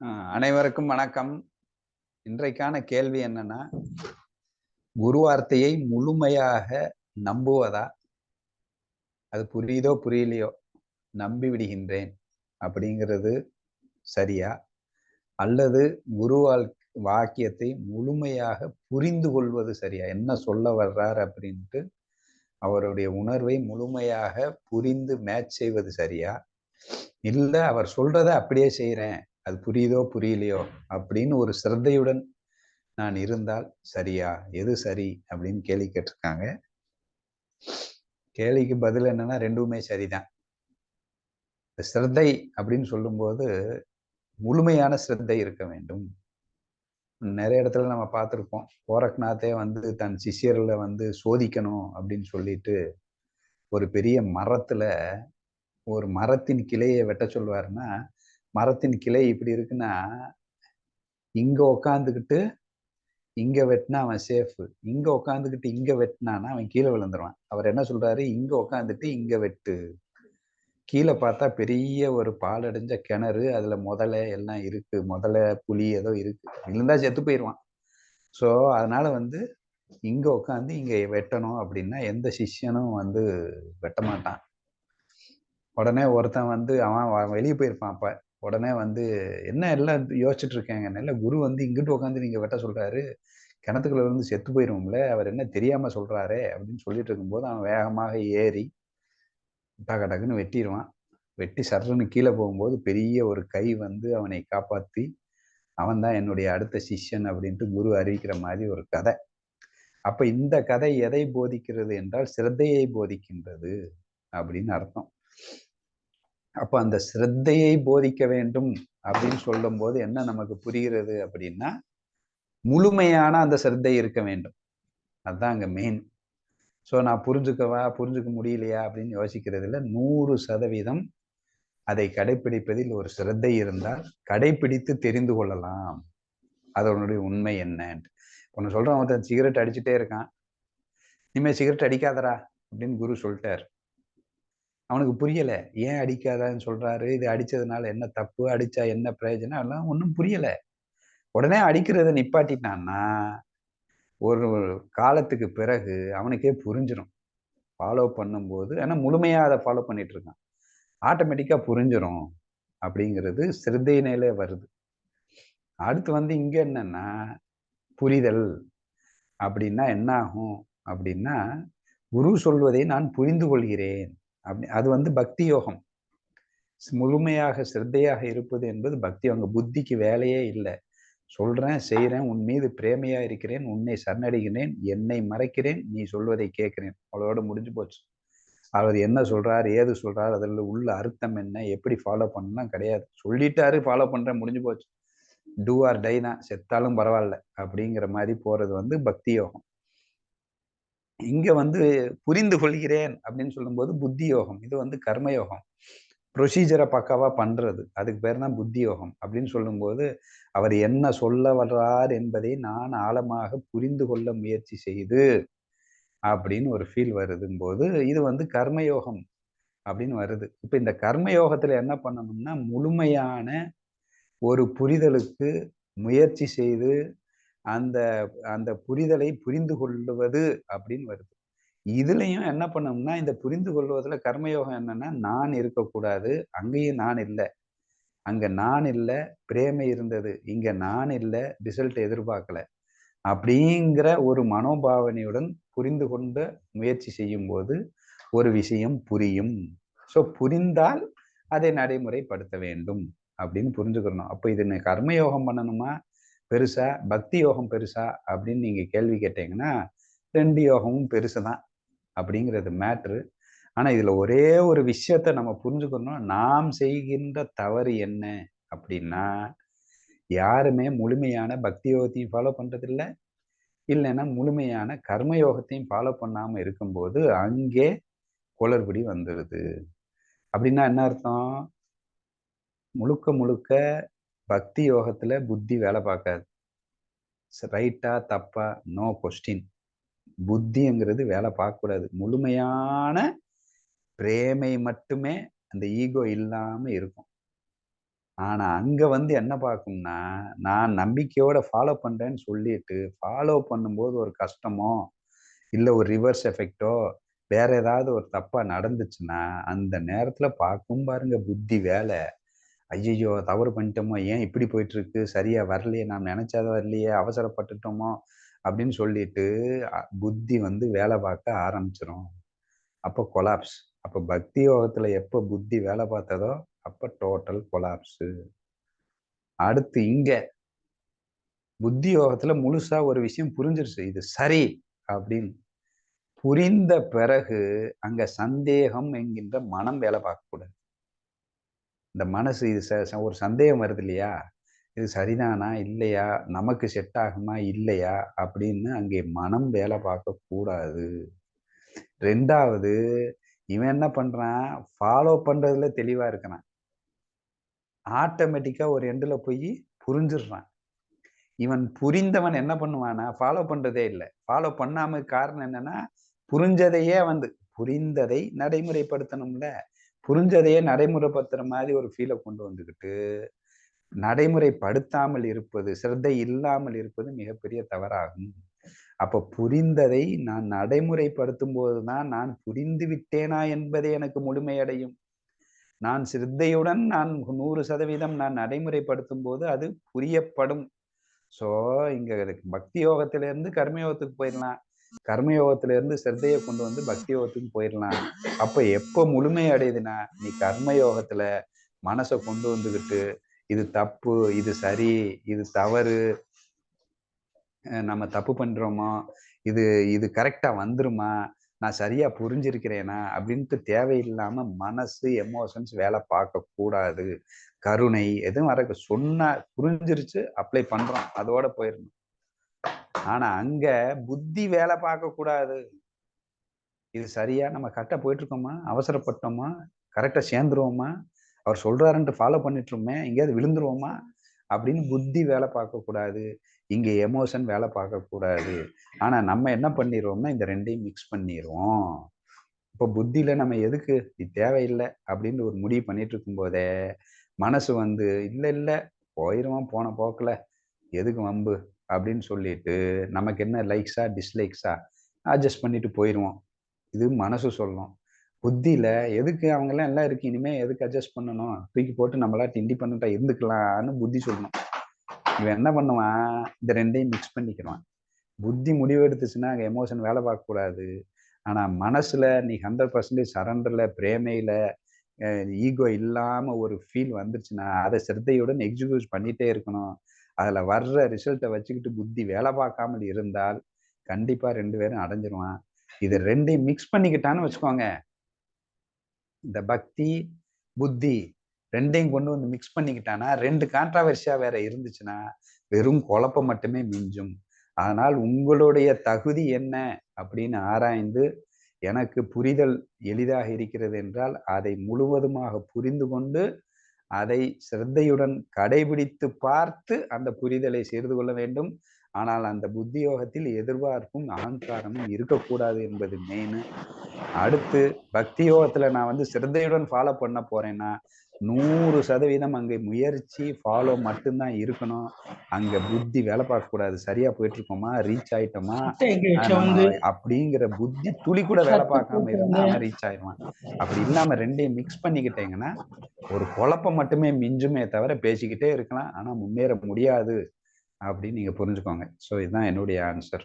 அனைவருக்கும் வணக்கம். இன்றைக்கான கேள்வி என்னன்னா, குரு வார்த்தையை முழுமையாக நம்புவதா? அது புரியுதோ புரியலையோ நம்பி விடுகின்றேன் அப்படிங்கிறது சரியா? அல்லது குரு வாக்கியத்தை முழுமையாக புரிந்து கொள்வது சரியா? என்ன சொல்ல வர்றார் அப்படின்ட்டு அவருடைய உணர்வை முழுமையாக புரிந்து மேட்ச் செய்வது சரியா? இல்ல அவர் சொல்றதை அப்படியே செய்றேன், அது புரியுதோ புரியலையோ அப்படின்னு ஒரு சிரத்தையுடன் நான் இருந்தால் சரியா? எது சரி அப்படின்னு கேள்வி கேட்டிருக்காங்க. கேள்விக்கு பதில் என்னன்னா, ரெண்டுமே சரிதான். சிரத்தை அப்படின்னு சொல்லும்போது முழுமையான சிரத்தை இருக்க வேண்டும். நிறைய இடத்துல நம்ம பார்த்திருப்போம். கோரக்நாத்தே வந்து தன் சிஷ்யர்களை வந்து சோதிக்கணும் அப்படின்னு சொல்லிட்டு ஒரு பெரிய மரத்துல ஒரு மரத்தின் கிளையை வெட்ட சொல்வாருன்னா, மரத்தின் கிளை இப்படி இருக்குன்னா, இங்க உட்காந்துக்கிட்டு இங்க வெட்டினா அவன் சேஃப், இங்க உட்காந்துக்கிட்டு இங்க வெட்டினானா அவன் கீழே விழுந்துருவான். அவர் என்ன சொல்றாரு, இங்க உட்காந்துட்டு இங்க வெட்டு. கீழே பார்த்தா பெரிய ஒரு பாலடைஞ்ச கிணறு, அதுல முதலை எல்லாம் இருக்கு, முதலை புலி ஏதோ இருக்கு, விழுந்தா செத்து போயிடுவான். ஸோ அதனால வந்து இங்க உட்காந்து இங்க வெட்டணும் அப்படின்னா எந்த சிஷ்யனும் வந்து வெட்ட மாட்டான். உடனே ஒருத்தன் வந்து அவன் வெளியே போயிருப்பான். அப்ப உடனே வந்து என்ன எல்லாம் யோசிச்சுட்டு இருக்கேங்க, நல்ல குரு வந்து இங்கிட்டு உட்காந்து நீங்க வெட்ட சொல்றாரு, கிணத்துக்குள்ள இருந்து செத்து போயிருவோம்ல, அவர் என்ன தெரியாம சொல்றாரே அப்படின்னு சொல்லிட்டு இருக்கும்போது அவன் வேகமாக ஏறி டக்கு டக்குன்னு வெட்டிடுவான். வெட்டி சர்றன்னு கீழே போகும்போது பெரிய ஒரு கை வந்து அவனை காப்பாற்றி அவன் தான் என்னுடைய அடுத்த சிஷ்யன் அப்படின்ட்டு குரு அறிவிக்கிற மாதிரி ஒரு கதை. அப்ப இந்த கதை எதை போதிக்கிறது என்றால் சிரத்தையை போதிக்கின்றது அப்படின்னு அர்த்தம். அப்ப அந்த சிரத்தையை போதிக்க வேண்டும் அப்படின்னு சொல்லும் போது என்ன நமக்கு புரிகிறது அப்படின்னா, முழுமையான அந்த சிரத்தை இருக்க வேண்டும். அதுதான் அங்க மெயின். ஸோ நான் புரிஞ்சுக்கவா புரிஞ்சுக்க முடியலையா அப்படின்னு யோசிக்கிறதுல 100% அதை கடைபிடிப்பதில் ஒரு சிரத்தை இருந்தால் கடைபிடித்து தெரிந்து கொள்ளலாம் அதனுடைய உண்மை என்ன. ஒன்று சொல்றான், ஒருத்தன் சிகரெட் அடிச்சுட்டே இருக்கான், இனிமே சிகரெட் அடிக்காதரா அப்படின்னு குரு சொல்லிட்டார். அவனுக்கு புரியல, ஏன் அடிக்காதான்னு சொல்றாரு, இது அடிச்சதுனால என்ன தப்பு, அடிச்சா என்ன பிரயோஜனம், எல்லாம் ஒன்றும் புரியல. உடனே அடிக்கிறத நிப்பாட்டிட்டான்னா ஒரு காலத்துக்கு பிறகு அவனுக்கே புரிஞ்சிடும். ஃபாலோ பண்ணும்போது, ஏன்னா முழுமையா அதை ஃபாலோ பண்ணிட்டு இருக்கான், ஆட்டோமேட்டிக்கா புரிஞ்சிடும் அப்படிங்கிறது சிரத்தையினாலே வருது. அடுத்து வந்து இங்க என்னன்னா, புரிதல் அப்படின்னா என்ன ஆகும் அப்படின்னா, குரு சொல்வதை நான் புரிந்து கொள்கிறேன் அப்படி, அது வந்து பக்தி யோகம். முழுமையாக சிரத்தையாக இருப்பது என்பது பக்தி. அவங்க புத்திக்கு வேலையே இல்லை. சொல்றேன், செய்யறேன், உன் மீது பிரேமையா இருக்கிறேன், உன்னை சரணடைகிறேன், என்னை மறைக்கிறேன், நீ சொல்வதை கேட்கிறேன், அவ்வளோட முடிஞ்சு போச்சு. அவர் என்ன சொல்றார், ஏது சொல்றார், அதில் உள்ள அர்த்தம் என்ன, எப்படி ஃபாலோ பண்ணலாம் கிடையாது. சொல்லிட்டாரு, ஃபாலோ பண்றேன், முடிஞ்சு போச்சு. டூ ஆர் டை தான், செத்தாலும் பரவாயில்ல அப்படிங்கிற மாதிரி போறது வந்து பக்தி யோகம். இங்க வந்து புரிந்து கொள்கிறேன் அப்படின்னு சொல்லும்போது புத்தி யோகம். இது வந்து கர்மயோகம். ப்ரொசீஜரை பக்காவா பண்றது, அதுக்கு பேர் தான் புத்தி யோகம். அப்படின்னு சொல்லும்போது அவர் என்ன சொல்ல வர்றார் என்பதை நான் ஆழமாக புரிந்து கொள்ள முயற்சி செய்து அப்படின்னு ஒரு ஃபீல் வருதும் போது இது வந்து கர்மயோகம் அப்படின்னு வருது. இப்ப இந்த கர்மயோகத்துல என்ன பண்ணணும்னா, முழுமையான ஒரு புரிதலுக்கு முயற்சி செய்து அந்த அந்த புரிதலை புரிந்து கொள்வது அப்படின்னு வருது. இதுலயும் என்ன பண்ணோம்னா, இந்த புரிந்து கொள்வதுல கர்மயோகம் என்னன்னா, நான் இருக்கக்கூடாது, அங்கேயும் நான் இல்லை, அங்க நான் இல்லை, பிரேமை இருந்தது, இங்க நான் இல்லை, ரிசல்ட் எதிர்பார்க்கல அப்படிங்கிற ஒரு மனோபாவனையுடன் புரிந்து கொண்டு முயற்சி செய்யும் போது ஒரு விஷயம் புரியும். ஸோ புரிந்தால் அதை நடைமுறைப்படுத்த வேண்டும் அப்படின்னு புரிஞ்சுக்கணும். அப்போ இது கர்மயோகம் பண்ணணுமா பெருசா, பக்தி யோகம் பெருசா அப்படின்னு நீங்க கேள்வி கேட்டீங்கன்னா, 2 யோகமும் பெருசு தான் அப்படிங்கிறது மேட்ரு. ஆனா இதுல ஒரே ஒரு விஷயத்த நம்ம புரிஞ்சுக்கணும், நாம் செய்கின்ற தவறு என்ன அப்படின்னா, யாருமே முழுமையான பக்தி யோகத்தையும் ஃபாலோ பண்றது இல்லை, இல்லைன்னா முழுமையான கர்மயோகத்தையும் ஃபாலோ பண்ணாம இருக்கும்போது அங்கே குளறுபடி வந்துடுது. அப்படின்னா என்ன அர்த்தம், முழுக்க முழுக்க பக்தி யோகத்துல புத்தி வேலை பார்க்காது. ரைட்டா தப்பா நோ கொஸ்டின். புத்திங்கிறது வேலை பார்க்கக்கூடாது. முழுமையான பிரேமை மட்டுமே அந்த ஈகோ இல்லாம இருக்கும். ஆனா அங்க வந்து என்ன பார்க்கும்னா, நான் நம்பிக்கையோட ஃபாலோ பண்றேன்னு சொல்லிட்டு, ஃபாலோ பண்ணும்போது ஒரு கஷ்டமோ, இல்ல ஒரு ரிவர்ஸ் எஃபெக்ட்டோ, வேற ஏதாவது ஒரு தப்பா நடந்துச்சுன்னா, அந்த நேரத்துல பார்க்கும் பாருங்க புத்தி வேலை. ஐய்யய்யோ! தவறு பண்ணிட்டோமோ! ஏன் இப்படி போயிட்டுருக்கு? சரியா வரலையே! நாம் நெனச்சது வரலையே! அவசரப்பட்டுட்டோமோ! அப்படின்னு சொல்லிட்டு புத்தி வந்து வேலை பார்க்க ஆரம்பிச்சுரும். அப்ப கொலாப்ஸ். அப்ப பக்தி யோகத்துல எப்ப புத்தி வேலை பார்த்ததோ, அப்ப டோட்டல் கொலாப்ஸு. அடுத்து இங்க புத்தி யோகத்துல முழுசா ஒரு விஷயம் புரிஞ்சிருச்சு. இது சரி அப்படின்னு. புரிந்த பிறகு அங்க சந்தேகம் என்கின்ற மனம் வேலை பார்க்கக்கூடாது. இந்த மனசு இது ஒரு சந்தேகம் வருது இல்லையா? இது சரிதானா? இல்லையா? நமக்கு செட் ஆகுமா? இல்லையா? அப்படின்னு அங்கே மனம் வேலை பார்க்கக்கூடாது. 2வது இவன் என்ன பண்றான்? ஃபாலோ பண்றதுல தெளிவா இருக்கிறான். ஆட்டோமேட்டிக்கா ஒரு எண்டுல போயி புரிஞ்சிடுறான். இவன் புரிந்தவன் என்ன பண்ணுவான்னா, ஃபாலோ பண்றதே இல்ல. ஃபாலோ பண்ணாம காரணம் என்னன்னா, புரிஞ்சதையே வந்து புரிந்ததை நடைமுறைப்படுத்தணும்ல. புரிஞ்சதையே நடைமுறைப்படுத்துற மாரி ஒரு ஃபீல கொண்டு வந்துகிட்டு, நடைமுறைப்படுத்தாமல் இருப்பது, சிரத்தை இல்லாமல் இருப்பது மிகப்பெரிய தவறாகும். அப்ப புரிந்ததை நான் நடைமுறைப்படுத்தும்போது தான், நான் புரிந்து விட்டேனா என்பதே எனக்கு முழுமையடையும். நான் சிரத்தையுடன் நான் 100% நான் நடைமுறைப்படுத்தும்போது அது புரியப்படும். ஸோ, இங்க பக்தி யோகத்திலிருந்து கர்மயோகத்துக்கு போயிரலாம். கர்மயோகத்திலிருந்து சிரத்தைய கொண்டு வந்து பக்தி யோகத்துக்கு போயிரலாம். அப்ப எப்ப முழுமை அடையுதுன்னா, நீ கர்ம யோகத்துல மனச கொண்டு வந்துகிட்டு, இது தப்பு, இது சரி, இது தவறு, நம்ம தப்பு பண்றோமா? இது இது கரெக்ட்டா வந்துருமா? நான் சரியா புரிஞ்சிருக்கிறேனா? அப்படின்ட்டு தேவையில்லாம மனசு, எமோஷன்ஸ் வேல பார்க்கக்கூடாது. கருணை எதுவும் சொன்னா புரிஞ்சிருச்சு, அப்ளை பண்றோம். அதோட போயிரணும். ஆனா அங்க புத்தி வேல பார்க்கக்கூடாது. இது சரியா? நம்ம கரெக்ட்டா போயிட்டுருக்கோமா? அவசரப்பட்டோமா? கரெக்ட்டா சேர்ந்துருவோமா? அவர் சொல்றாருன்ட்டு ஃபாலோ பண்ணிட்டுருமே, எங்கேயாவது விழுந்துருவோமா? அப்படின்னு புத்தி வேல பார்க்கக்கூடாது. இங்க எமோஷன் வேல பார்க்கக்கூடாது. ஆனா நம்ம என்ன பண்ணிருவோம்னா, இந்த 2யும் மிக்ஸ் பண்ணிருவோம். இப்போ புத்தியில நம்ம எதுக்கு? இது தேவையில்ல அப்படின்னு ஒரு முடிவு பண்ணிட்டு இருக்கும்போதே, மனசு வந்து இல்ல, இல்ல போயிருவான் போன போக்குல. எதுக்கு வம்பு? அப்படின்னு சொல்லிட்டு, நமக்கு என்ன லைக்ஸா, டிஸ்லைக்ஸா அட்ஜஸ்ட் பண்ணிட்டு போயிருவோம். இது மனசு சொல்லும். புத்தியில எதுக்கு அவங்கலாம் எல்லாம் இருக்கு. இனிமே எதுக்கு அட்ஜஸ்ட் பண்ணணும்? தூக்கி போட்டு நம்மளாட்ட இண்டிபெண்டன்ட்டா இருந்துக்கலான்னு புத்தி சொல்லும். இவன் என்ன பண்ணுவான்? இந்த 2யும் மிக்ஸ் பண்ணிக்கிறான். புத்தி முடிவெடுத்துச்சுன்னா, அங்க எமோஷன் வேலை பார்க்கக்கூடாது. ஆனா மனசுல நீ 100% சரண்டர்ல, பிரேமையில, அ ஈகோ இல்லாம ஒரு ஃபீல் வந்துருச்சுன்னா, அத சிரத்தையுடன் எக்ஸிக்யூட் பண்ணிட்டே இருக்கணும். அதுல வர்ற ரிசல்ட்ட வச்சுக்கிட்டு புத்தி வேலை பார்க்காமல் இருந்தால், கண்டிப்பா 2 பேரும் அடைஞ்சிருவான். இது 2யும் மிக்ஸ் பண்ணிக்கிட்டான்னு வச்சுக்கோங்க. இந்த பக்தி, புத்தி 2யும் கொண்டு வந்து மிக்ஸ் பண்ணிக்கிட்டான்னா, 2 கான்ட்ராவர்சியா வேற இருந்துச்சுன்னா, வெறும் குழப்பம் மட்டுமே மிஞ்சும். அதனால் உங்களுடைய தகுதி என்ன அப்படின்னு ஆராய்ந்து, எனக்கு புரிதல் எளிதாக இருக்கிறது என்றால், அதை முழுவதுமாக புரிந்து கொண்டு, அதை சிரத்தையுடன் கடைபிடித்து பார்த்து, அந்த புரிதலை செய்து கொள்ள வேண்டும். ஆனால் அந்த புத்தி யோகத்தில் எதிர்பார்ப்பும், அகங்காரமும் இருக்கக்கூடாது என்பது மெயினு. அடுத்து பக்தி யோகத்துல நான் வந்து சிரத்தையுடன் ஃபாலோ பண்ண போறேன்னா, 100% அங்கே முயற்சி, ஃபாலோ மட்டும்தான் இருக்கணும். அங்க புத்தி வேலை பார்க்கக்கூடாது. சரியா போயிட்டுருக்கோமா? ரீச் ஆயிட்டோமா? சட்ட எங்கேயாச்சும் நம்ம வந்து அப்படிங்கிற புத்தி துளி கூட வேலை பார்க்காம சட்டத்திற்கு இருந்தா வந்து அவன் ரீச் ஆயிருவான். அப்படி இல்லாம 2யும் மிக்ஸ் பண்ணிக்கிட்டீங்கன்னா, ஒரு குழப்பம் மட்டுமே மிஞ்சுமே தவிர பேசிக்கிட்டே இருக்கலாம். ஆனா முன்னேற முடியாது அப்படின்னு நீங்க புரிஞ்சுக்கோங்க. ஸோ இதுதான் என்னுடைய ஆன்சர்.